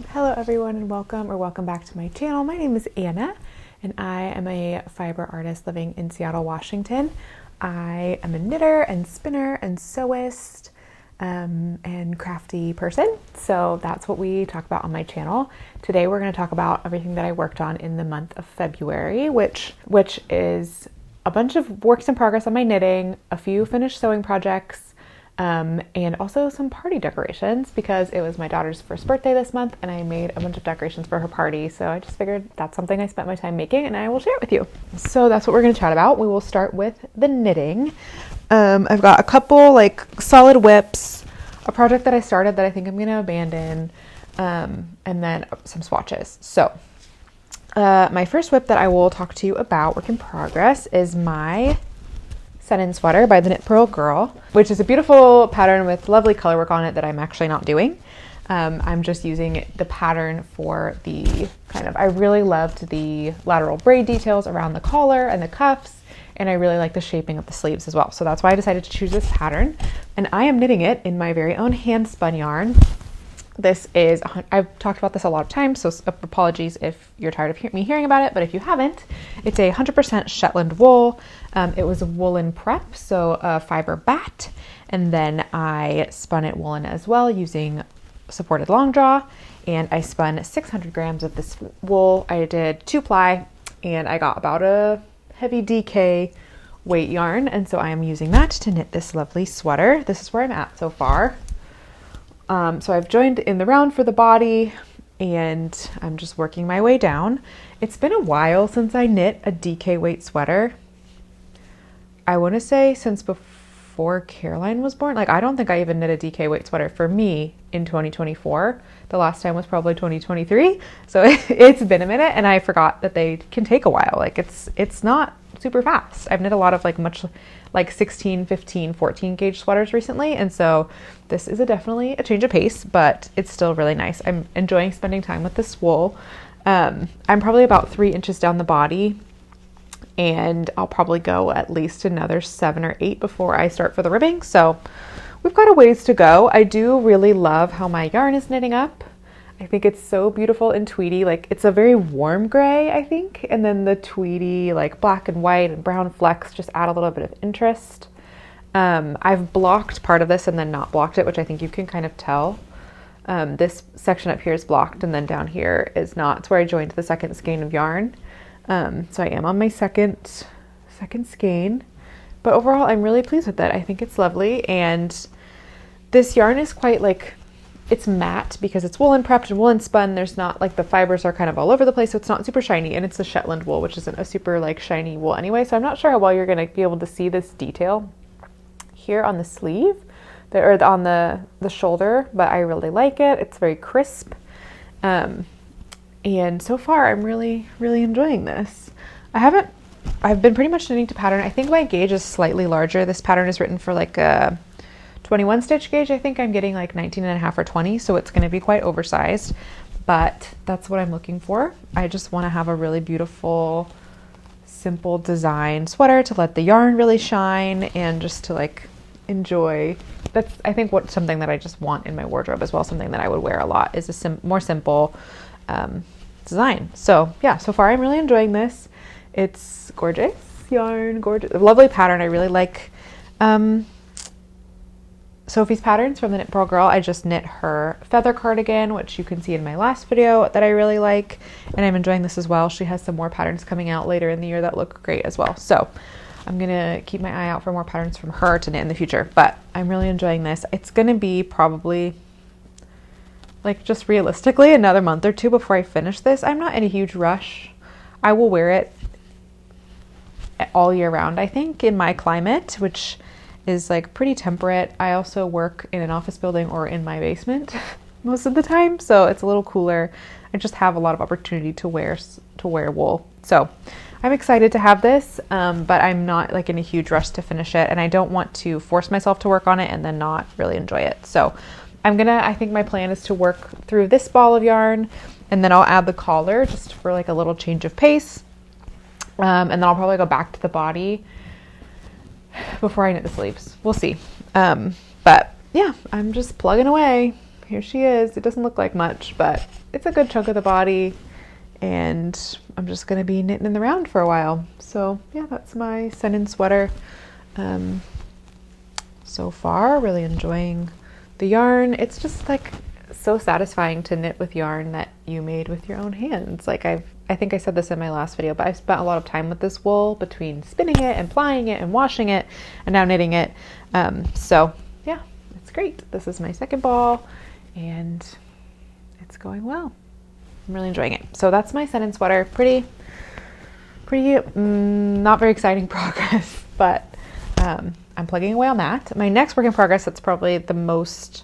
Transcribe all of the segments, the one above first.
Hello everyone and welcome back to my channel. My name is Anna and I am a fiber artist living in Seattle, Washington. I am a knitter and spinner and sewist and crafty person. So that's what we talk about on my channel. Today we're going to talk about everything that I worked on in the month of February, which is a bunch of works in progress on my knitting, a few finished sewing projects, and also some party decorations because it was my daughter's first birthday this month and I made a bunch of decorations for her party. So I just figured that's something I spent my time making and I will share it with you. So that's what we're going to chat about. We will start with the knitting. I've got a couple like solid whips, a project that I started that I think I'm going to abandon, and then some swatches. So my first whip that I will talk to you about, work in progress, is my Sun-In sweater by the Knit Pearl Girl, which is a beautiful pattern with lovely color work on it that I'm actually not doing. I'm just using the pattern for the I really loved the lateral braid details around the collar and the cuffs, and I really like the shaping of the sleeves as well. So that's why I decided to choose this pattern, and I am knitting it in my very own hand spun yarn. This is, I've talked about this a lot of times, so apologies if you're tired of me hearing about it, but if you haven't, it's a 100% Shetland wool. It was a woolen prep, so a fiber bat, and then I spun it woolen as well using supported long draw, and I spun 600 grams of this wool. I did 2-ply, and I got about a heavy DK weight yarn, and so I am using that to knit this lovely sweater. This is where I'm at so far. So I've joined in the round for the body and I'm just working my way down. It's been a while since I knit a DK weight sweater. I want to say since before Caroline was born. Like, I don't think I even knit a DK weight sweater for me in 2024. The last time was probably 2023. So it's been a minute and I forgot that they can take a while. Like it's not super fast. I've knit a lot of like 16, 15, 14 gauge sweaters recently. And so this is definitely a change of pace, but it's still really nice. I'm enjoying spending time with this wool. I'm probably about 3 inches down the body and I'll probably go at least another 7 or 8 before I start for the ribbing. So we've got a ways to go. I do really love how my yarn is knitting up. I think it's so beautiful and tweedy. Like, it's a very warm gray, I think. And then the tweedy, like black and white and brown flecks just add a little bit of interest. I've blocked part of this and then not blocked it, which I think you can kind of tell. This section up here is blocked and then down here is not. It's where I joined the second skein of yarn. So I am on my second skein. But overall, I'm really pleased with it. I think it's lovely. And this yarn is quite it's matte because it's woolen prepped and woolen spun. There's not the fibers are kind of all over the place, so it's not super shiny, and it's the Shetland wool, which isn't a super shiny wool anyway. So I'm not sure how well you're going to be able to see this detail here on the sleeve or on the shoulder, but I really like it. It's very crisp. And so far I'm really enjoying this. I've been pretty much knitting to pattern. I think my gauge is slightly larger. This pattern is written for a 21 stitch gauge. I think I'm getting 19.5 or 20, so it's going to be quite oversized, but that's what I'm looking for. I just want to have a really beautiful, simple design sweater to let the yarn really shine and just to enjoy. That's, I think, something that I just want in my wardrobe as well. Something that I would wear a lot is a more simple design. So yeah, so far I'm really enjoying this. It's gorgeous yarn, gorgeous, lovely pattern. I really like Sophie's patterns from the Knit Pearl Girl. I just knit her feather cardigan, which you can see in my last video, that I really like, and I'm enjoying this as well. She has some more patterns coming out later in the year that look great as well. So I'm gonna keep my eye out for more patterns from her to knit in the future, but I'm really enjoying this. It's gonna be probably just realistically another month or 2 before I finish this. I'm not in a huge rush. I will wear it all year round, I think, in my climate, which is pretty temperate. I also work in an office building or in my basement most of the time, so it's a little cooler. I just have a lot of opportunity to wear wool. So I'm excited to have this, but I'm not in a huge rush to finish it, and I don't want to force myself to work on it and then not really enjoy it. So I think my plan is to work through this ball of yarn, and then I'll add the collar just for a little change of pace. And then I'll probably go back to the body before I knit the sleeves. We'll see. But yeah, I'm just plugging away. Here she is. It doesn't look like much, but it's a good chunk of the body, and I'm just going to be knitting in the round for a while. So yeah, that's my send-in sweater. So far, really enjoying the yarn. It's just like so satisfying to knit with yarn that you made with your own hands. Like I think I said this in my last video, but I've spent a lot of time with this wool between spinning it and plying it and washing it and now knitting it. So yeah, it's great. This is my second ball and it's going well. I'm really enjoying it. So that's my send-in sweater. Pretty not very exciting progress, but I'm plugging away on that. My next work in progress that's probably the most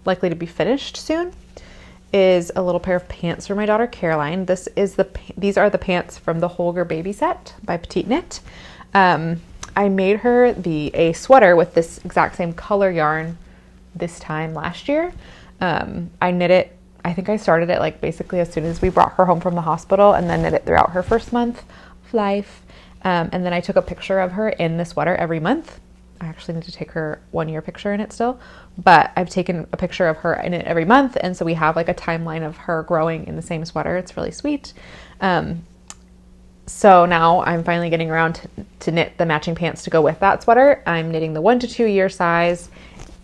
likely to be finished soon is a little pair of pants for my daughter Caroline. These are the pants from the Holger baby set by Petite Knit. I made her a sweater with this exact same color yarn this time last year. I knit it, I think I started it like basically as soon as we brought her home from the hospital, and then knit it throughout her first month of life. And then I took a picture of her in the sweater every month. I actually need to take her 1 year picture in it still, but I've taken a picture of her in it every month. And so we have like a timeline of her growing in the same sweater. It's really sweet. So now I'm finally getting around to knit the matching pants to go with that sweater. I'm knitting the 1 to 2 year size.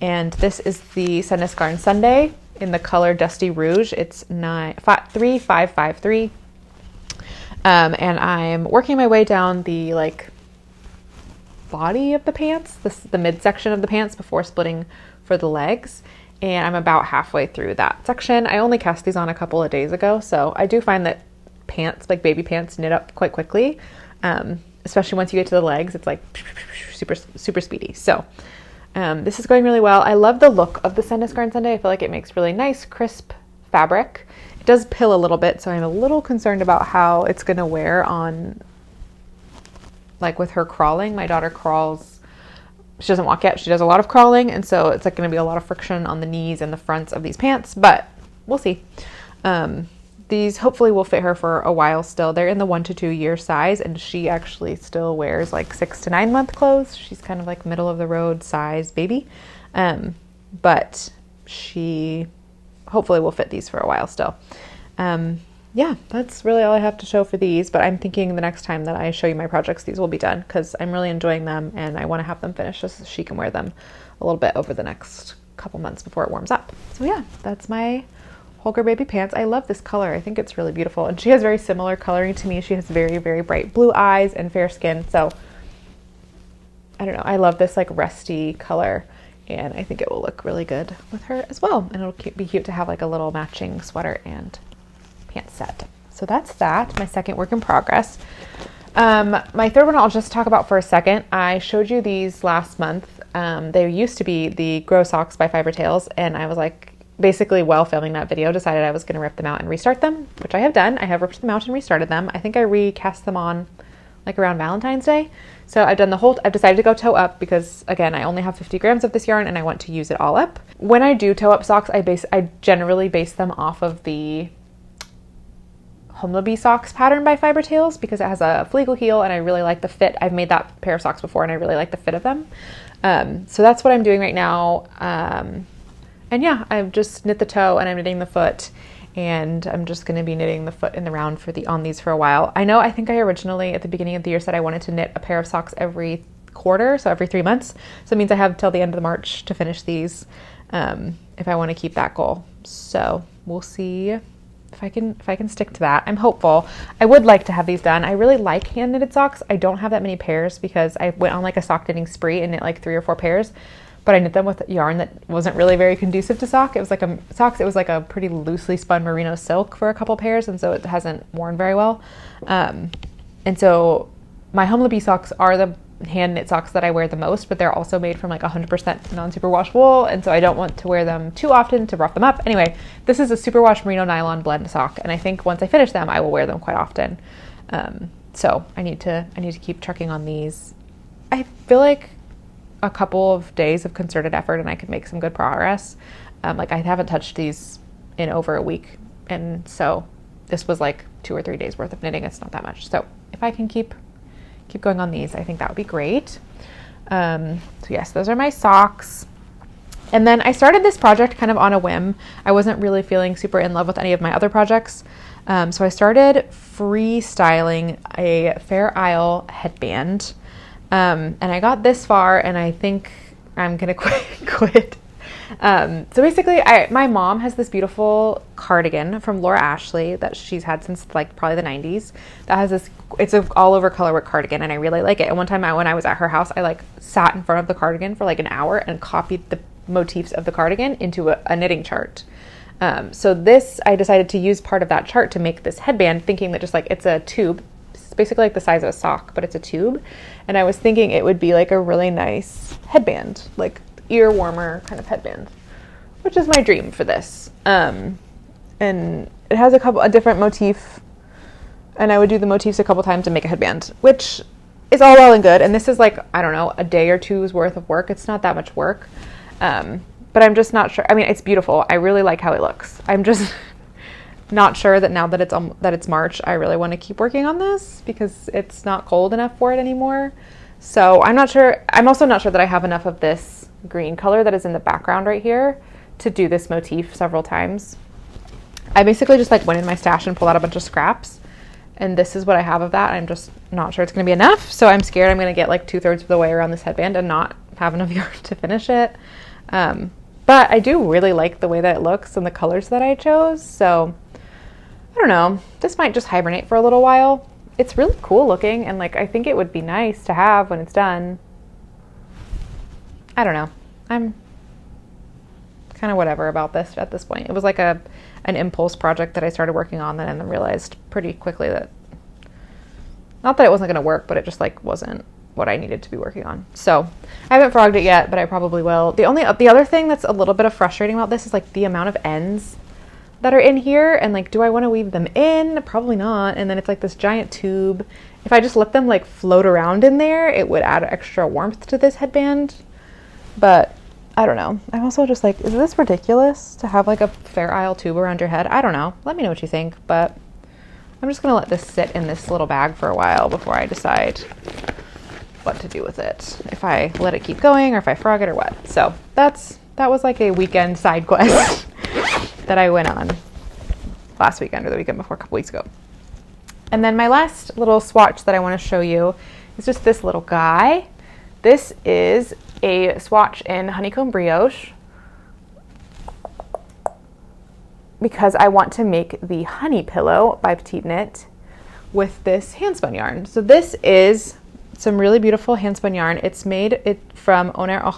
And this is the Sendus Garn Sunday in the color Dusty Rouge. It's 3553. And I'm working my way down the like body of the pants, the midsection of the pants before splitting for the legs. And I'm about halfway through that section. I only cast these on a couple of days ago. So I do find that pants, like baby pants, knit up quite quickly. Especially once you get to the legs, it's like super, super speedy. So this is going really well. I love the look of the Sendus Garn Sunday. I feel like it makes really nice, crisp fabric. It does pill a little bit, so I'm a little concerned about how it's going to wear on, like with her crawling. My daughter crawls, she doesn't walk yet, she does a lot of crawling, and so it's like going to be a lot of friction on the knees and the fronts of these pants, but we'll see. These hopefully will fit her for a while still. They're in the 1 to 2 year size, and she actually still wears like 6 to 9 month clothes. She's kind of like middle of the road size baby. But she hopefully will fit these for a while still. Yeah, that's really all I have to show for these, but I'm thinking the next time that I show you my projects, these will be done because I'm really enjoying them and I want to have them finished just so she can wear them a little bit over the next couple months before it warms up. So yeah, that's my Holger baby pants. I love this color. I think it's really beautiful. And she has very similar coloring to me. She has very, very bright blue eyes and fair skin. So I don't know. I love this like rusty color and I think it will look really good with her as well. And it'll be cute to have like a little matching sweater and pants set. So that's that, my second work in progress. My third one I'll just talk about for a second. I showed you these last month. They used to be the Grow Socks by Fiber Tales, and I was like, basically while filming that video, decided I was going to rip them out and restart them, which I have done. I have ripped them out and restarted them. I think I recast them on like around Valentine's Day. So I've decided to go toe up because again, I only have 50 grams of this yarn and I want to use it all up. When I do toe up socks, I generally base them off of the Homely socks pattern by Fiber Tales because it has a fleegle heel and I really like the fit. I've made that pair of socks before and I really like the fit of them. So that's what I'm doing right now. And yeah, I've just knit the toe and I'm knitting the foot, and I'm just going to be knitting the foot in the round on these for a while. I think I originally at the beginning of the year said I wanted to knit a pair of socks every quarter, so every 3 months. So it means I have till the end of March to finish these if I want to keep that goal. So we'll see if I can stick to that. I'm hopeful. I would like to have these done. I really like hand knitted socks. I don't have that many pairs because I went on like a sock knitting spree and knit like 3 or 4 pairs. But I knit them with yarn that wasn't really very conducive to sock. It was like it was like a pretty loosely spun merino silk for a couple pairs, and so it hasn't worn very well. And so my Homely Bee socks are the hand knit socks that I wear the most, but they're also made from like 100% non-superwash wool, and so I don't want to wear them too often to rough them up. Anyway, this is a superwash merino nylon blend sock, and I think once I finish them, I will wear them quite often. So I need to keep trucking on these. I feel like a couple of days of concerted effort and I could make some good progress. Like I haven't touched these in over a week, and so this was like 2 or 3 days worth of knitting. It's not that much. So if I can keep going on these, I think that would be great. So yes, those are my socks. And then I started this project kind of on a whim. I wasn't really feeling super in love with any of my other projects. So I started freestyling a Fair Isle headband. And I got this far, and I think I'm going to quit. So basically, my mom has this beautiful cardigan from Laura Ashley that she's had since like probably the 90s. That has this, it's an all over colorwork cardigan, and I really like it. And one time when I was at her house, I like sat in front of the cardigan for like an hour and copied the motifs of the cardigan into a knitting chart. So this, I decided to use part of that chart to make this headband, thinking that just like it's a tube. It's basically like the size of a sock, but it's a tube. And I was thinking it would be like a really nice headband, like ear warmer kind of headband, which is my dream for this. And it has a different motif, and I would do the motifs a couple times to make a headband, which is all well and good. And this is like, I don't know, a day or two's worth of work. It's not that much work. But I'm just not sure. I mean, it's beautiful. I really like how it looks. I'm just not sure that now that it's March, I really want to keep working on this because it's not cold enough for it anymore. So I'm not sure. I'm also not sure that I have enough of this green color that is in the background right here to do this motif several times. I basically just like went in my stash and pulled out a bunch of scraps, and this is what I have of that. I'm just not sure it's going to be enough. So I'm scared I'm going to get like 2/3 of the way around this headband and not have enough yarn to finish it. But I do really like the way that it looks and the colors that I chose. So I don't know, this might just hibernate for a little while. It's really cool looking, and like I think it would be nice to have when it's done. I don't know. I'm kind of whatever about this at this point. It was like an impulse project that I started working on and then realized pretty quickly that, not that it wasn't going to work, but it just like wasn't what I needed to be working on. So I haven't frogged it yet, but I probably will. The other thing that's a little bit of frustrating about this is like the amount of ends that are in here, and like, do I want to weave them in? Probably not. And then it's like this giant tube. If I just let them like float around in there, it would add extra warmth to this headband. But I don't know. I'm also just like, is this ridiculous to have like a Fair Isle tube around your head? I don't know. Let me know what you think, but I'm just gonna let this sit in this little bag for a while before I decide what to do with it. If I let it keep going or if I frog it or what. So that was like a weekend side quest that I went on last weekend or the weekend before, a couple weeks ago. And then my last little swatch that I want to show you is just this little guy. This is a swatch in Honeycomb Brioche because I want to make the honey pillow by Petite Knit with this handspun yarn. So this is some really beautiful handspun yarn. It's made from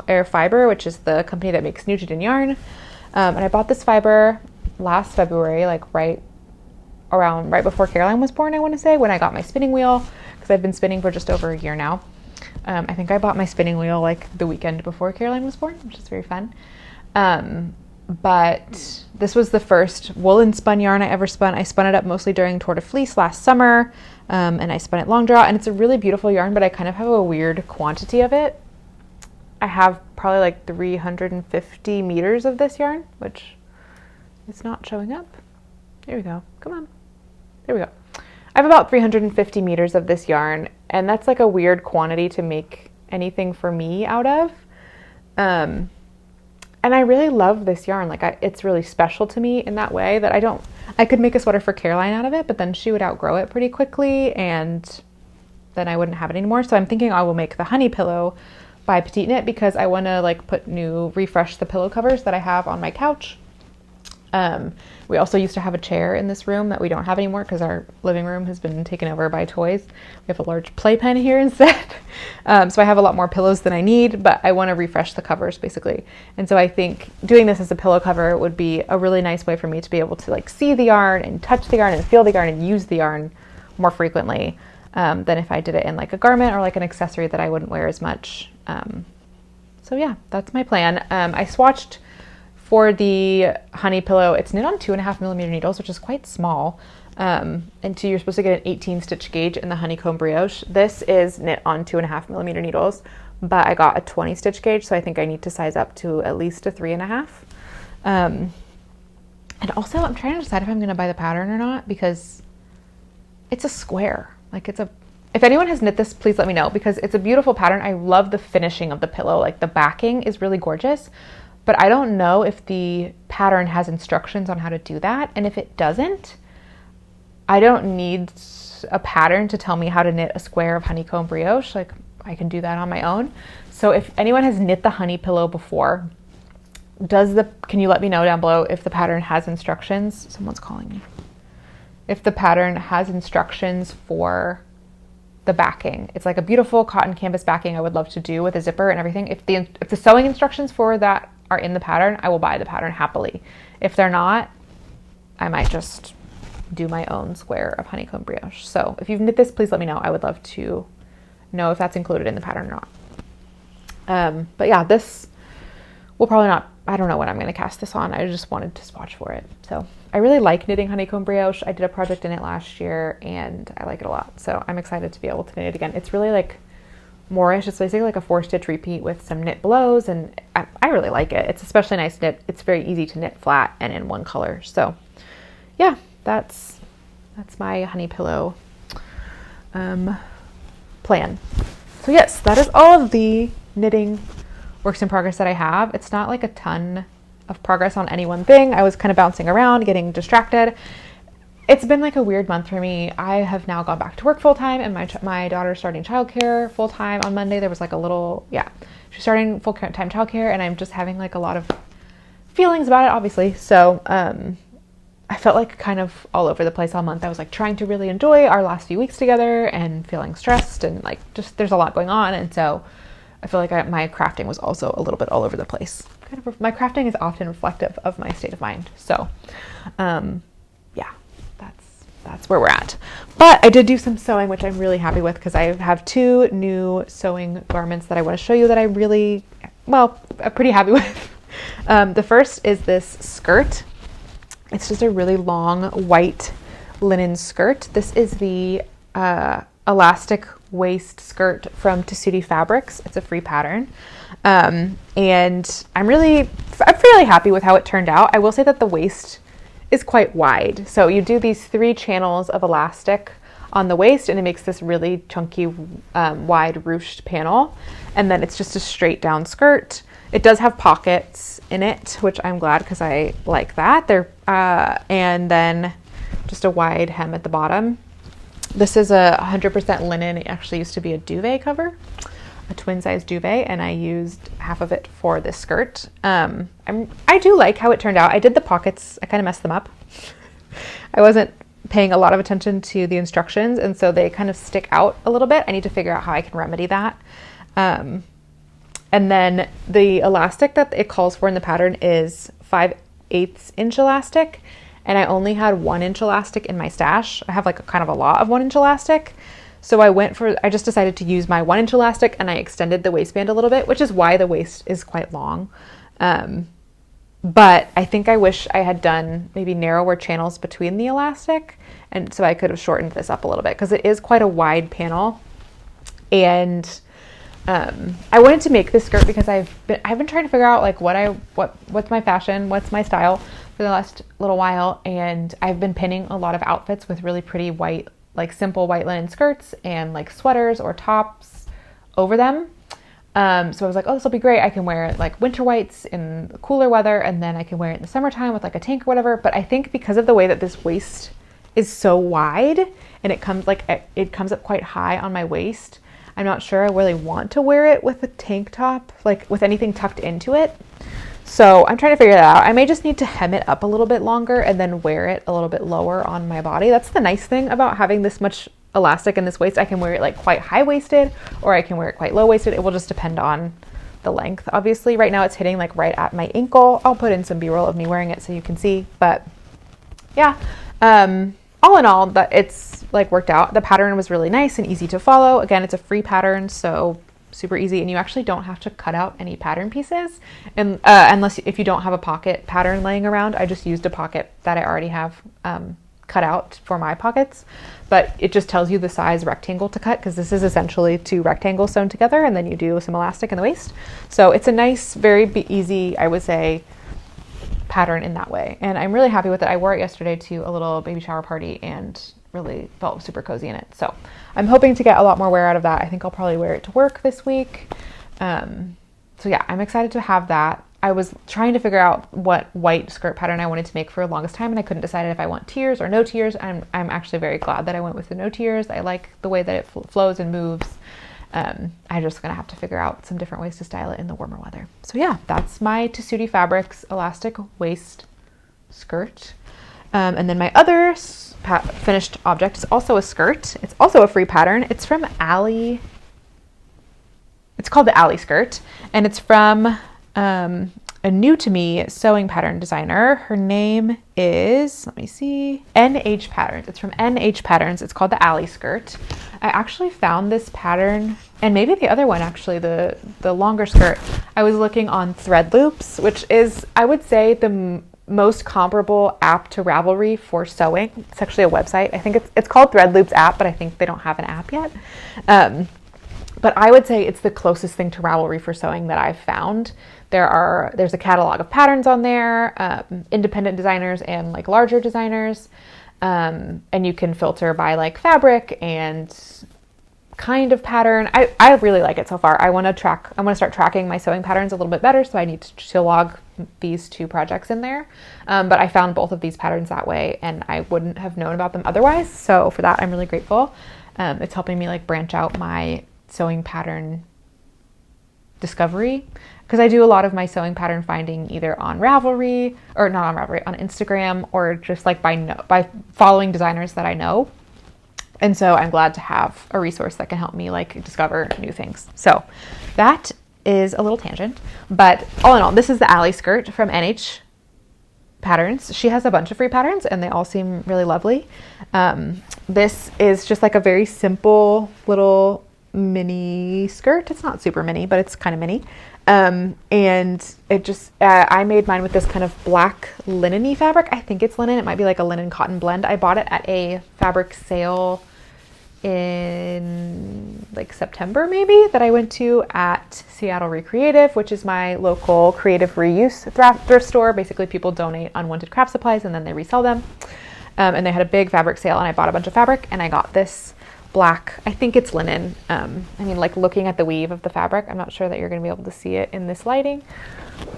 Air Fiber, which is the company that makes Nugent yarn. And I bought this fiber last February, like right before Caroline was born, I want to say, when I got my spinning wheel, because I've been spinning for just over a year now. I think I bought my spinning wheel like the weekend before Caroline was born, which is very fun. But this was the first woolen spun yarn I ever spun. I spun it up mostly during Tour de Fleece last summer, and I spun it long draw, and it's a really beautiful yarn, but I kind of have a weird quantity of it. I have probably like 350 meters of this yarn, which is not showing up. There we go. Come on. There we go. I have about 350 meters of this yarn, and that's like a weird quantity to make anything for me out of. And I really love this yarn. Like it's really special to me in that way that I could make a sweater for Caroline out of it, but then she would outgrow it pretty quickly and then I wouldn't have it anymore. So I'm thinking I will make the honey pillow by Petite Knit because I want to like refresh the pillow covers that I have on my couch. We also used to have a chair in this room that we don't have anymore because our living room has been taken over by toys. We have a large playpen here instead. So I have a lot more pillows than I need, but I want to refresh the covers basically. And so I think doing this as a pillow cover would be a really nice way for me to be able to like see the yarn and touch the yarn and feel the yarn and use the yarn more frequently than if I did it in like a garment or like an accessory that I wouldn't wear as much. So yeah, that's my plan. I swatched for the honey pillow. It's knit on 2.5 millimeter needles, which is quite small. And so you're supposed to get an 18 stitch gauge in the Honeycomb Brioche. This is knit on 2.5 millimeter needles, but I got a 20 stitch gauge. So I think I need to size up to at least a 3.5. And also I'm trying to decide if I'm going to buy the pattern or not, because it's a square. Like if anyone has knit this, please let me know, because it's a beautiful pattern. I love the finishing of the pillow. Like the backing is really gorgeous, but I don't know if the pattern has instructions on how to do that. And if it doesn't, I don't need a pattern to tell me how to knit a square of honeycomb brioche. Like, I can do that on my own. So if anyone has knit the honey pillow before, can you let me know down below if the pattern has instructions? Someone's calling me. If the pattern has instructions for the backing. It's like a beautiful cotton canvas backing I would love to do with a zipper and everything. If the sewing instructions for that are in the pattern, I will buy the pattern happily. If they're not, I might just do my own square of honeycomb brioche. So if you've knit this, please let me know. I would love to know if that's included in the pattern or not. But yeah, this will probably not, I don't know when I'm going to cast this on. I just wanted to swatch for it. So I really like knitting honeycomb brioche. I did a project in it last year and I like it a lot. So I'm excited to be able to knit it again. It's really like Moorish. It's basically like a 4-stitch repeat with some knit belows, and I really like it. It's especially nice knit. It's very easy to knit flat and in one color. So yeah, that's my honey pillow plan. So yes, that is all of the knitting works in progress that I have. It's not like a ton of progress on any one thing. I was kind of bouncing around, getting distracted. It's been like a weird month for me. I have now gone back to work full time, and my daughter's starting childcare full time on Monday. There was like she's starting full time childcare, and I'm just having like a lot of feelings about it, obviously. So I felt like kind of all over the place all month. I was like trying to really enjoy our last few weeks together and feeling stressed, and like just there's a lot going on. And so I feel like my crafting was also a little bit all over the place. My crafting is often reflective of my state of mind. So yeah, that's where we're at. But I did do some sewing, which I'm really happy with, because I have 2 new sewing garments that I want to show you that I'm pretty happy with. The first is this skirt. It's just a really long white linen skirt. This is the elastic waist skirt from Tessuti Fabrics. It's a free pattern. And I'm fairly happy with how it turned out. I will say that the waist is quite wide. So you do these 3 channels of elastic on the waist, and it makes this really chunky, wide ruched panel. And then it's just a straight down skirt. It does have pockets in it, which I'm glad, because I like that. And then just a wide hem at the bottom. This is a 100% linen. It actually used to be a duvet cover, a twin size duvet, and I used half of it for this skirt. I do like how it turned out. I did the pockets. I kind of messed them up. I wasn't paying a lot of attention to the instructions, and so they kind of stick out a little bit. I need to figure out how I can remedy that. And then the elastic that it calls for in the pattern is 5/8 inch elastic. And I only had 1 inch elastic in my stash. I have like kind of a lot of 1 inch elastic. So I just decided to use my 1 inch elastic, and I extended the waistband a little bit, which is why the waist is quite long. But I think I wish I had done maybe narrower channels between the elastic. And so I could have shortened this up a little bit, because it is quite a wide panel. And I wanted to make this skirt because I've been trying to figure out like what's my fashion, what's my style for the last little while, and I've been pinning a lot of outfits with really pretty white, like simple white linen skirts and like sweaters or tops over them. So I was like, oh, this will be great. I can wear it like winter whites in cooler weather, and then I can wear it in the summertime with like a tank or whatever. But I think because of the way that this waist is so wide and it comes up quite high on my waist, I'm not sure I really want to wear it with a tank top, like with anything tucked into it. So I'm trying to figure that out. I may just need to hem it up a little bit longer and then wear it a little bit lower on my body. That's the nice thing about having this much elastic in this waist. I can wear it like quite high-waisted, or I can wear it quite low-waisted. It will just depend on the length. Obviously, right now it's hitting like right at my ankle. I'll put in some B-roll of me wearing it so you can see. But yeah, all in all, that it's like worked out. The pattern was really nice and easy to follow. Again, it's a free pattern, so super easy, and you actually don't have to cut out any pattern pieces, and if you don't have a pocket pattern laying around. I just used a pocket that I already have cut out for my pockets, but it just tells you the size rectangle to cut, because this is essentially 2 rectangles sewn together, and then you do some elastic in the waist. So it's a nice, very easy, I would say, pattern in that way, and I'm really happy with it. I wore it yesterday to a little baby shower party and really felt super cozy in it. So I'm hoping to get a lot more wear out of that. I think I'll probably wear it to work this week. So yeah, I'm excited to have that. I was trying to figure out what white skirt pattern I wanted to make for the longest time, and I couldn't decide if I want tiers or no tiers. I'm actually very glad that I went with the no tiers. I like the way that it flows and moves. I'm just gonna have to figure out some different ways to style it in the warmer weather. So yeah, that's my Tessuti Fabrics elastic waist skirt. And then my other finished object is also a skirt. It's also a free pattern. It's from Ally. It's called the Ally skirt, and it's from a new to me sewing pattern designer. Her name is, let me see, NH Patterns. It's from NH Patterns. It's called the Ally skirt. I actually found this pattern, and maybe the other one actually, the longer skirt. I was looking on Thread Loops, which is, I would say, the most comparable app to Ravelry for sewing. It's actually a website. I think it's called Thread Loops app, but I think they don't have an app yet. But I would say it's the closest thing to Ravelry for sewing that I've found. There's a catalog of patterns on there, independent designers and like larger designers. And you can filter by like fabric and kind of pattern. I really like it so far. I want to start tracking my sewing patterns a little bit better. So I need to log these 2 projects in there. But I found both of these patterns that way, and I wouldn't have known about them otherwise. So for that, I'm really grateful. It's helping me like branch out my sewing pattern discovery, because I do a lot of my sewing pattern finding either on Ravelry, or not on Ravelry, on Instagram, or just like by following designers that I know. And so I'm glad to have a resource that can help me like discover new things. So that is a little tangent, but all in all, this is the Ally skirt from NH Patterns. She has a bunch of free patterns and they all seem really lovely. This is just like a very simple little mini skirt. It's not super mini, but it's kind of mini. And it just, I made mine with this kind of black linen-y fabric. I think it's linen. It might be like a linen cotton blend. I bought it at a fabric sale in like September maybe, that I went to at Seattle Recreative, which is my local creative reuse thrift store. Basically people donate unwanted craft supplies and then they resell them. And they had a big fabric sale, and I bought a bunch of fabric, and I got this black, I think it's linen. I mean, like looking at the weave of the fabric, I'm not sure that you're going to be able to see it in this lighting.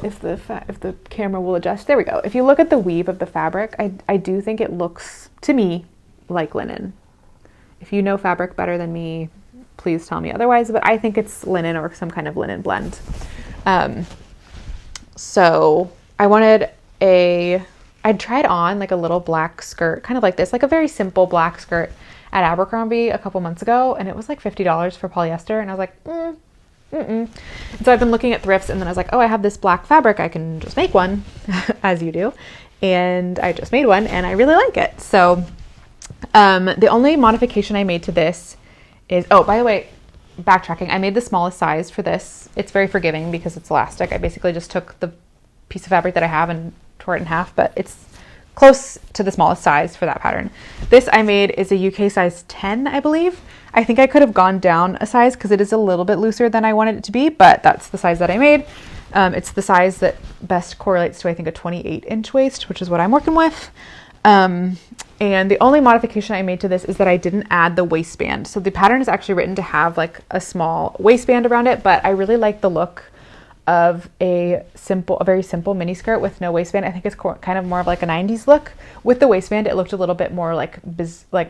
If the camera will adjust, there we go. If you look at the weave of the fabric, I do think it looks to me like linen. If you know fabric better than me, please tell me otherwise, but I think it's linen or some kind of linen blend. So I'd tried on like a little black skirt, kind of like this, like a very simple black skirt at Abercrombie a couple months ago, and it was like $50 for polyester, and I was like, And so I've been looking at thrifts, and then I was like, oh, I have this black fabric, I can just make one, as you do, and I just made one, and I really like it. So the only modification I made to this is, oh, by the way, backtracking, I made the smallest size for this. It's very forgiving because it's elastic. I basically just took the piece of fabric that I have and tore it in half, but it's close to the smallest size for that pattern. This I made is a UK size 10, I believe. I think I could have gone down a size because it is a little bit looser than I wanted it to be, but that's the size that I made. It's the size that best correlates to, I think, a 28-inch waist, which is what I'm working with. And the only modification I made to this is that I didn't add the waistband. So the pattern is actually written to have like a small waistband around it, but I really like the look of a very simple mini skirt with no waistband. I think it's kind of more of like a 90s look. With the waistband, it looked a little bit more like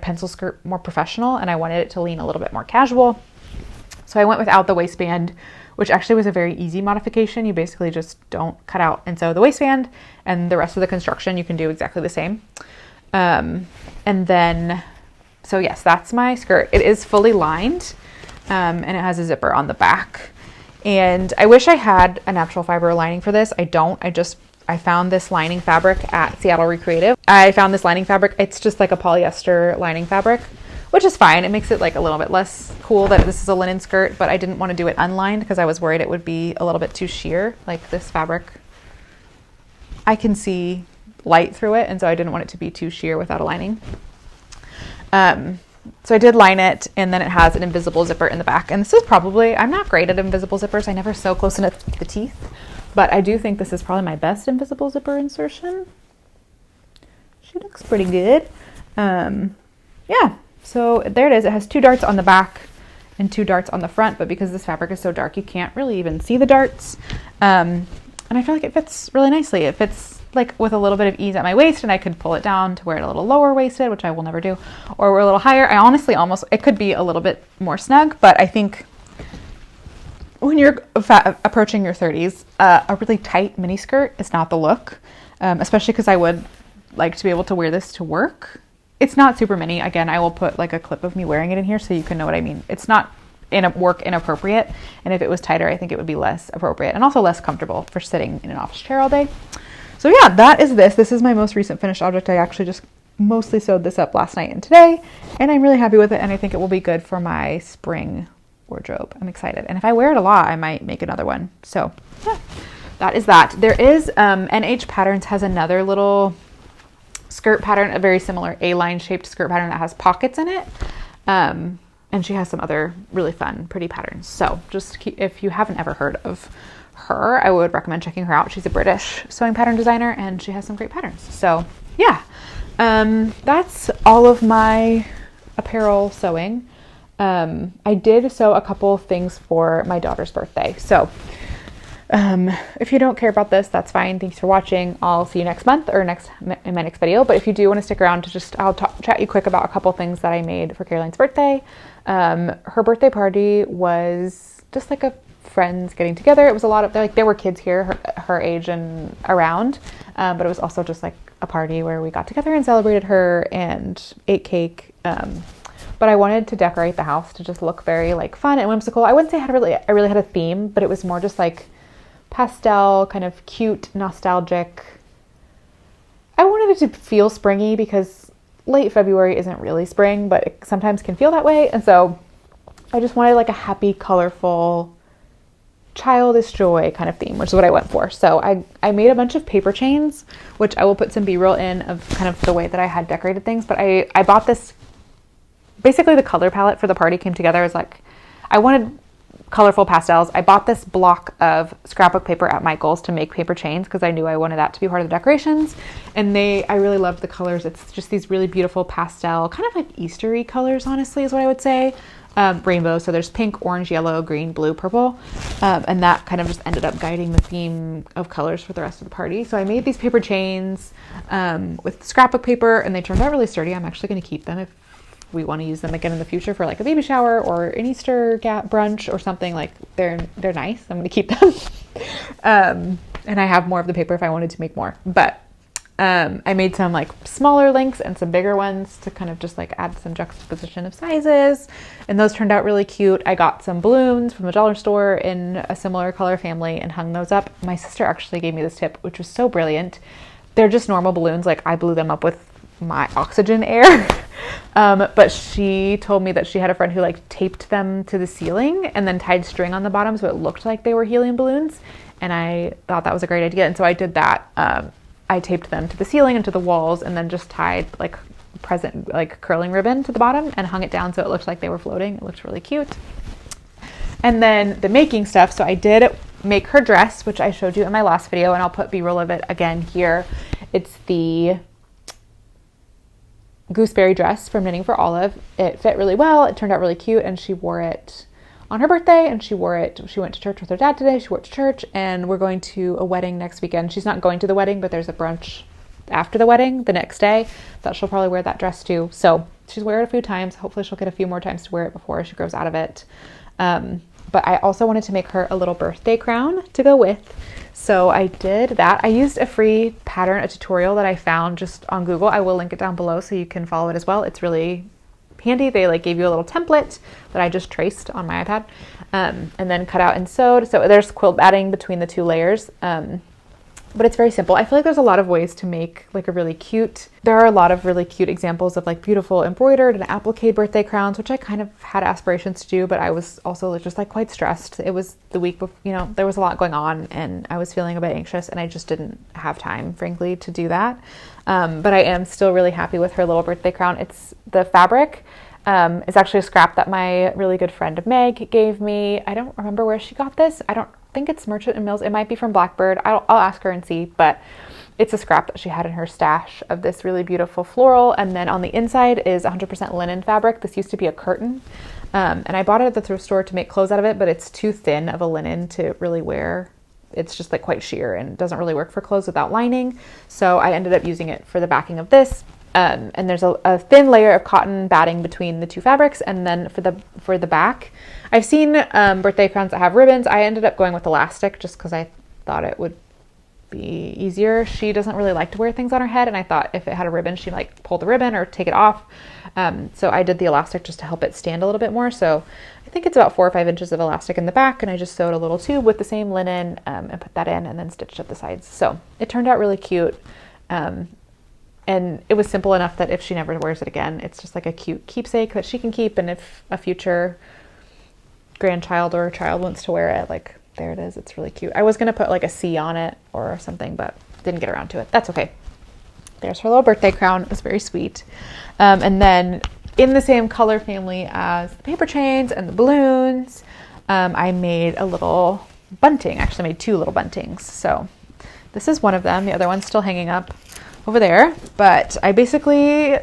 pencil skirt, more professional, and I wanted it to lean a little bit more casual. So I went without the waistband, which actually was a very easy modification. You basically just don't cut out and sew the waistband, and the rest of the construction you can do exactly the same. And then, so yes, that's my skirt. It is fully lined, and it has a zipper on the back. And I wish I had a natural fiber lining for this. I don't. I found this lining fabric at Seattle Recreative. I found this lining fabric. It's just like a polyester lining fabric, which is fine. It makes it like a little bit less cool that this is a linen skirt, but I didn't want to do it unlined because I was worried it would be a little bit too sheer. Like this fabric, I can see light through it, and so I didn't want it to be too sheer without a lining. So I did line it, and then it has an invisible zipper in the back. And this is probably, I'm not great at invisible zippers. I never sew close enough to the teeth, but I do think this is probably my best invisible zipper insertion. She looks pretty good. Yeah, so there it is. It has 2 darts on the back and 2 darts on the front, but because this fabric is so dark, you can't really even see the darts. I feel like it fits really nicely. It fits like with a little bit of ease at my waist, and I could pull it down to wear it a little lower waisted, which I will never do, or wear a little higher. I honestly it could be a little bit more snug, but I think when you're approaching your 30s, a really tight mini skirt is not the look, especially because I would like to be able to wear this to work. It's not super mini. Again, I will put like a clip of me wearing it in here so you can know what I mean. It's not work inappropriate, and if it was tighter, I think it would be less appropriate and also less comfortable for sitting in an office chair all day. So yeah, that is this. This is my most recent finished object. I actually just mostly sewed this up last night and today, and I'm really happy with it, and I think it will be good for my spring wardrobe. I'm excited, and if I wear it a lot, I might make another one. So yeah, that is that. There is NH Patterns has another little skirt pattern, a very similar A-line shaped skirt pattern that has pockets in it. And she has some other really fun, pretty patterns. So if you haven't ever heard of her, I would recommend checking her out. She's a British sewing pattern designer, and she has some great patterns. So yeah, that's all of my apparel sewing. I did sew a couple things for my daughter's birthday. So if you don't care about this, that's fine. Thanks for watching. I'll see you next month or in my next video. But if you do want to stick around to I'll chat you quick about a couple things that I made for Caroline's birthday. Her birthday party was just like a friends getting together. It was a lot of, there were kids here, her age and around. But it was also just like a party where we got together and celebrated her and ate cake. But I wanted to decorate the house to just look very like fun and whimsical. I wouldn't say I really had a theme, but it was more just like pastel, kind of cute, nostalgic. I wanted it to feel springy because late February isn't really spring, but it sometimes can feel that way. And so I just wanted like a happy, colorful, childish joy kind of theme, which is what I went for. So I made a bunch of paper chains, which I will put some B-roll in of kind of the way that I had decorated things. But I bought this, basically the color palette for the party came together as like, I wanted colorful pastels. I bought this block of scrapbook paper at Michael's to make paper chains because I knew I wanted that to be part of the decorations. And I really loved the colors. It's just these really beautiful pastel, kind of like Easter-y colors, honestly, is what I would say. Rainbow. So there's pink, orange, yellow, green, blue, purple. And that kind of just ended up guiding the theme of colors for the rest of the party. So I made these paper chains with scrapbook paper, and they turned out really sturdy. I'm actually going to keep them if we want to use them again in the future for like a baby shower or an Easter brunch or something. Like they're nice. I'm going to keep them. And I have more of the paper if I wanted to make more, but I made some like smaller links and some bigger ones to kind of just like add some juxtaposition of sizes, and those turned out really cute. I got some balloons from the dollar store in a similar color family and hung those up. My sister actually gave me this tip, which was so brilliant. They're just normal balloons. Like I blew them up with my oxygen air. But she told me that she had a friend who like taped them to the ceiling and then tied string on the bottom so it looked like they were helium balloons. And I thought that was a great idea. And so I did that. I taped them to the ceiling and to the walls and then just tied like curling ribbon to the bottom and hung it down so it looked like they were floating. It looked really cute. And then the making stuff. So I did make her dress, which I showed you in my last video, and I'll put B-roll of it again here. It's the gooseberry dress from Knitting for Olive. It fit really well. It turned out really cute, and she wore it on her birthday, and she went to church with her dad today. She wore it to church, and we're going to a wedding next weekend. She's not going to the wedding, but there's a brunch after the wedding the next day that she'll probably wear that dress too. So she's wear it a few times. Hopefully she'll get a few more times to wear it before she grows out of it. But I also wanted to make her a little birthday crown to go with. So I did that. I used a free pattern, a tutorial that I found just on Google. I will link it down below so you can follow it as well. It's really handy. They like gave you a little template that I just traced on my iPad and then cut out and sewed. So there's quilt batting between the two layers. But it's very simple. I feel like there's a lot of ways to make like there are a lot of really cute examples of like beautiful embroidered and appliqué birthday crowns, which I kind of had aspirations to do, but I was also just like quite stressed. It was the week before, there was a lot going on and I was feeling a bit anxious and I just didn't have time, frankly, to do that. But I am still really happy with her little birthday crown. It's the fabric. It's actually a scrap that my really good friend Meg gave me. I don't remember where she got this. I don't think it's Merchant and Mills. It might be from Blackbird. I'll ask her and see, but it's a scrap that she had in her stash of this really beautiful floral. And then on the inside is 100% linen fabric. This used to be a curtain. And I bought it at the thrift store to make clothes out of it, but it's too thin of a linen to really wear it's just like quite sheer and doesn't really work for clothes without lining. So I ended up using it for the backing of this. And there's a thin layer of cotton batting between the two fabrics. And then for the back, I've seen birthday crowns that have ribbons. I ended up going with elastic just because I thought it would be easier. She doesn't really like to wear things on her head, and I thought if it had a ribbon, she'd like pull the ribbon or take it off. So I did the elastic just to help it stand a little bit more. So I think it's about 4 or 5 inches of elastic in the back, and I just sewed a little tube with the same linen and put that in, and then stitched up the sides. So it turned out really cute. And it was simple enough that if she never wears it again, it's just like a cute keepsake that she can keep. And if a future grandchild or child wants to wear it, like, there it is. It's really cute. I was going to put like a C on it or something, but didn't get around to it. That's okay. There's her little birthday crown. It was very sweet. And then in the same color family as the paper chains and the balloons, I made a little bunting. Actually, I made 2 little buntings. So this is one of them. The other one's still hanging up over there, but I basically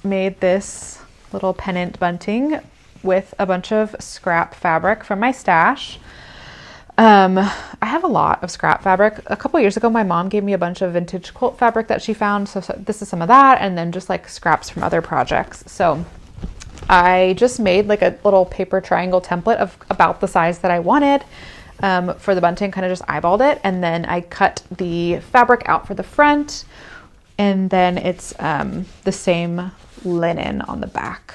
made this little pennant bunting with a bunch of scrap fabric from my stash. I have a lot of scrap fabric. A couple years ago, my mom gave me a bunch of vintage quilt fabric that she found. So this is some of that, and then just like scraps from other projects. So I just made like a little paper triangle template of about the size that I wanted. For the bunting, kind of just eyeballed it, and then I cut the fabric out for the front, and then it's the same linen on the back.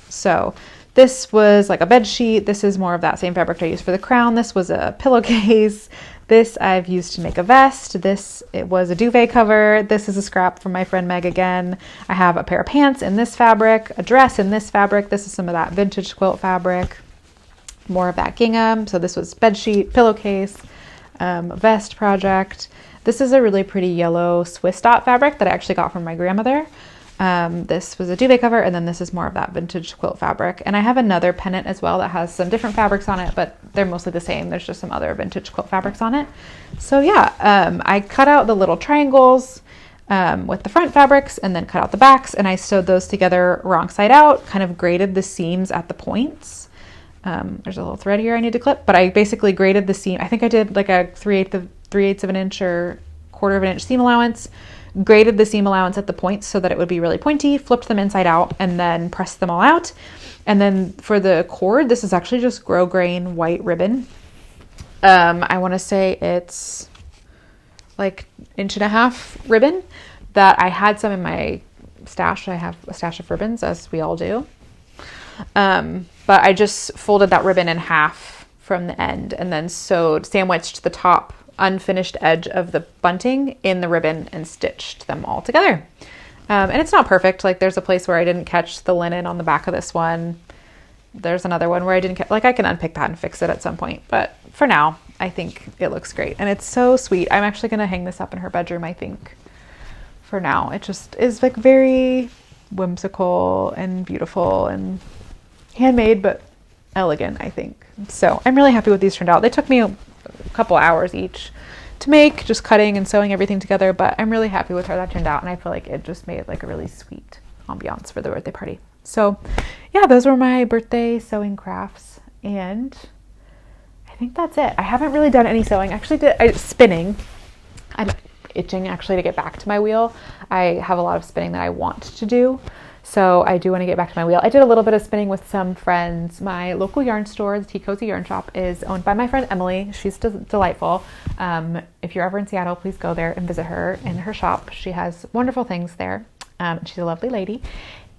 So this was like a bed sheet. This is more of that same fabric I used for the crown. This was a pillowcase. This I've used to make a vest. It was a duvet cover. This is a scrap from my friend Meg again. I have a pair of pants in this fabric, a dress in this fabric. This is some of that vintage quilt fabric. More of that gingham. So this was bedsheet, pillowcase, vest project. This is a really pretty yellow Swiss dot fabric that I actually got from my grandmother. This was a duvet cover, and then this is more of that vintage quilt fabric. And I have another pennant as well that has some different fabrics on it, but they're mostly the same. There's just some other vintage quilt fabrics on it. So yeah, I cut out the little triangles with the front fabrics and then cut out the backs, and I sewed those together wrong side out, kind of graded the seams at the points. There's a little thread here I need to clip, but I basically graded the seam. I think I did like a 3/8 of an inch or 1/4 of an inch seam allowance, graded the seam allowance at the points so that it would be really pointy, flipped them inside out, and then pressed them all out. And then for the cord, this is actually just grosgrain white ribbon. I want to say it's like 1.5 inch ribbon that I had some in my stash. I have a stash of ribbons, as we all do. But I just folded that ribbon in half from the end and then sandwiched the top unfinished edge of the bunting in the ribbon and stitched them all together. And it's not perfect. Like, there's a place where I didn't catch the linen on the back of this one. There's another one where I didn't I can unpick that and fix it at some point. But for now, I think it looks great. And it's so sweet. I'm actually going to hang this up in her bedroom, I think, for now. It just is like very whimsical and beautiful and handmade, but elegant, I think. So I'm really happy with these turned out. They took me a couple hours each to make, just cutting and sewing everything together, but I'm really happy with how that turned out, and I feel like it just made like a really sweet ambiance for the birthday party. So yeah, those were my birthday sewing crafts, and I think that's it. I haven't really done any sewing. Actually, spinning. I'm itching actually to get back to my wheel. I have a lot of spinning that I want to do. So I do want to get back to my wheel. I did a little bit of spinning with some friends. My local yarn store, the Tea Cozy Yarn Shop, is owned by my friend Emily. She's delightful. If you're ever in Seattle, please go there and visit her in her shop. She has wonderful things there. She's a lovely lady.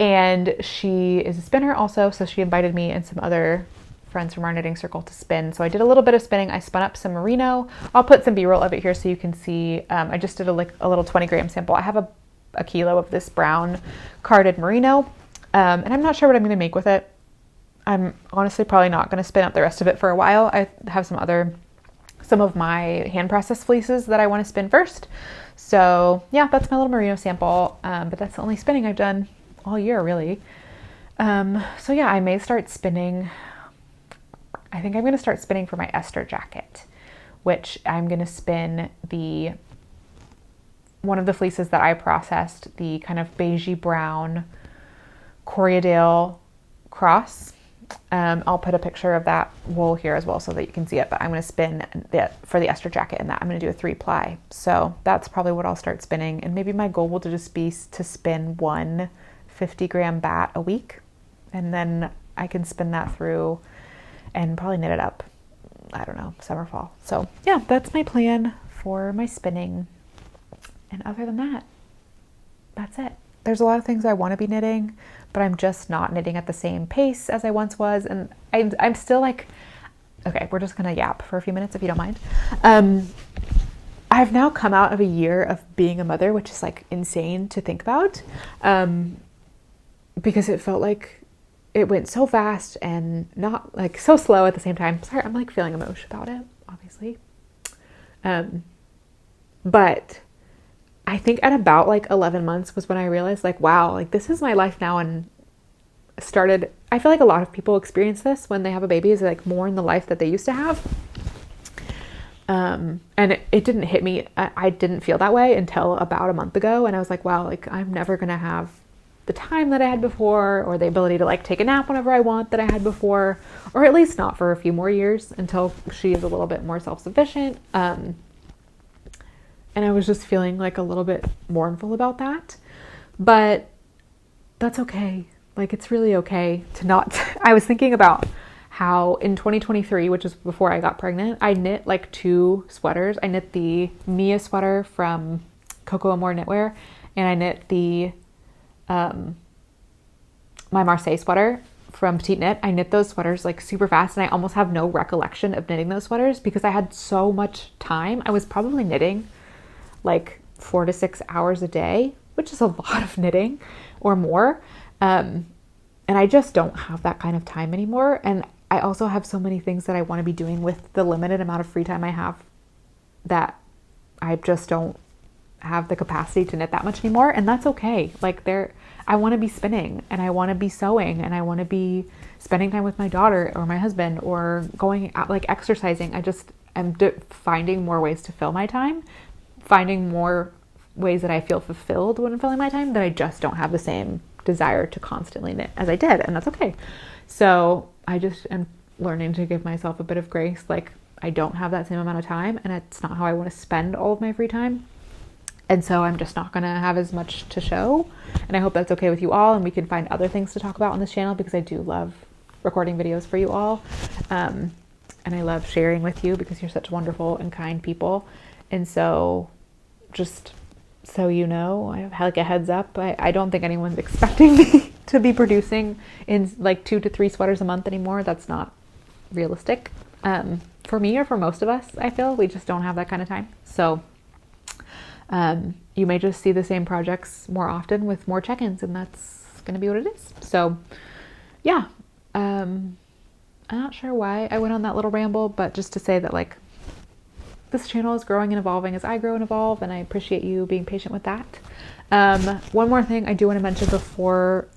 And she is a spinner also, so she invited me and some other friends from our knitting circle to spin. So I did a little bit of spinning. I spun up some merino. I'll put some B-roll of it here so you can see. I just did a little 20-gram sample. I have a kilo of this brown carded merino, and I'm not sure what I'm going to make with it. I'm honestly probably not going to spin up the rest of it for a while. I have some of my hand processed fleeces that I want to spin first. So yeah, that's my little merino sample, but that's the only spinning I've done all year, really. So yeah, I may start spinning. I think I'm going to start spinning for my Esther jacket, which I'm going to spin one of the fleeces that I processed, the kind of beigey brown Corriedale cross. I'll put a picture of that wool here as well so that you can see it, but I'm going to spin for the Ester jacket, and that I'm going to do a 3-ply. So that's probably what I'll start spinning. And maybe my goal will just be to spin one 50-gram bat a week. And then I can spin that through and probably knit it up. I don't know, summer, fall. So yeah, that's my plan for my spinning. And other than that, that's it. There's a lot of things I want to be knitting, but I'm just not knitting at the same pace as I once was. And I'm still like, okay, we're just going to yap for a few minutes if you don't mind. I've now come out of a year of being a mother, which is like insane to think about, because it felt like it went so fast and not like so slow at the same time. Sorry, I'm like feeling emotional about it, obviously. But I think at about like 11 months was when I realized like, wow, like this is my life now. And I feel like a lot of people experience this when they have a baby, is like more in the life that they used to have. And it didn't hit me. I didn't feel that way until about a month ago. And I was like, wow, like I'm never going to have the time that I had before, or the ability to like take a nap whenever I want that I had before, or at least not for a few more years until she is a little bit more self-sufficient. And I was just feeling like a little bit mournful about that, but that's okay. Like, it's really okay to not, I was thinking about how in 2023, which is before I got pregnant, I knit like 2 sweaters. I knit the Mia sweater from Coco Amore Knitwear, and I knit the, my Marseille sweater from Petite Knit. I knit those sweaters like super fast, and I almost have no recollection of knitting those sweaters because I had so much time. I was probably knitting like 4 to 6 hours a day, which is a lot of knitting or more. And I just don't have that kind of time anymore. And I also have so many things that I want to be doing with the limited amount of free time I have that I just don't have the capacity to knit that much anymore. And that's okay. Like I want to be spinning, and I want to be sewing, and I want to be spending time with my daughter or my husband, or going out, like exercising. I just am finding more ways to fill my time, finding more ways that I feel fulfilled when I'm filling my time, that I just don't have the same desire to constantly knit as I did. And that's okay. So I just am learning to give myself a bit of grace. Like, I don't have that same amount of time, and it's not how I want to spend all of my free time. And so I'm just not going to have as much to show. And I hope that's okay with you all. And we can find other things to talk about on this channel, because I do love recording videos for you all. And I love sharing with you because you're such wonderful and kind people. And so just so you know, I have like a heads up. I don't think anyone's expecting me to be producing in like 2 to 3 sweaters a month anymore. That's not realistic. For me, or for most of us, I feel we just don't have that kind of time. So you may just see the same projects more often with more check-ins, and that's going to be what it is. So yeah, I'm not sure why I went on that little ramble, but just to say that like this channel is growing and evolving as I grow and evolve, and I appreciate you being patient with that. One more thing I do want to mention before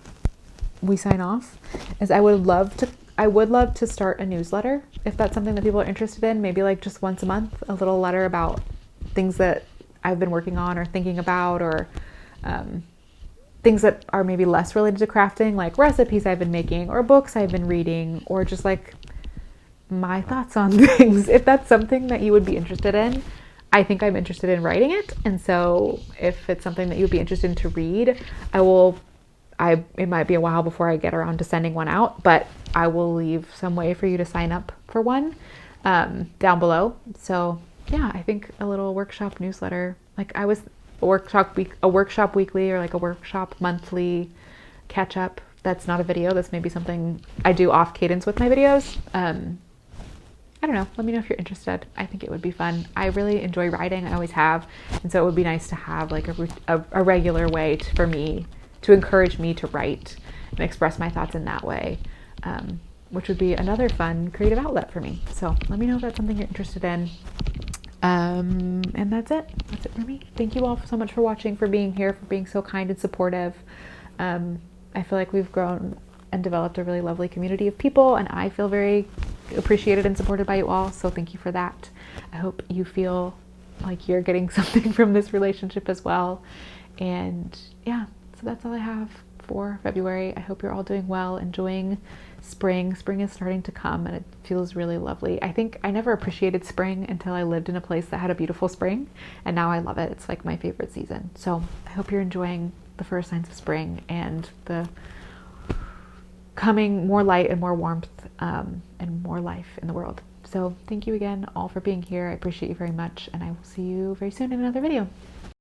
we sign off is I would love to start a newsletter, if that's something that people are interested in. Maybe like just once a month, a little letter about things that I've been working on or thinking about, or things that are maybe less related to crafting, like recipes I've been making, or books I've been reading, or just like my thoughts on things. If that's something that you would be interested in, I think I'm interested in writing it. And so if it's something that you'd be interested in to read, it might be a while before I get around to sending one out, but I will leave some way for you to sign up for one down below. So yeah, I think a little workshop newsletter, like a workshop weekly, or like a workshop monthly catch up. That's not a video. That's maybe something I do off cadence with my videos. I don't know. Let me know if you're interested. I think it would be fun. I really enjoy writing. I always have. And so it would be nice to have like a regular way for me to encourage me to write and express my thoughts in that way, which would be another fun creative outlet for me. So let me know if that's something you're interested in. And that's it. That's it for me. Thank you all so much for watching, for being here, for being so kind and supportive. I feel like we've grown and developed a really lovely community of people, and I feel very appreciated and supported by you all. So thank you for that. I hope you feel like you're getting something from this relationship as well. And yeah, so that's all I have for February. I hope you're all doing well, enjoying spring. Spring is starting to come and it feels really lovely. I think I never appreciated spring until I lived in a place that had a beautiful spring, and now I love it. It's like my favorite season. So I hope you're enjoying the first signs of spring and the coming more light and more warmth and more life in the world. So thank you again all for being here. I appreciate you very much, and I will see you very soon in another video.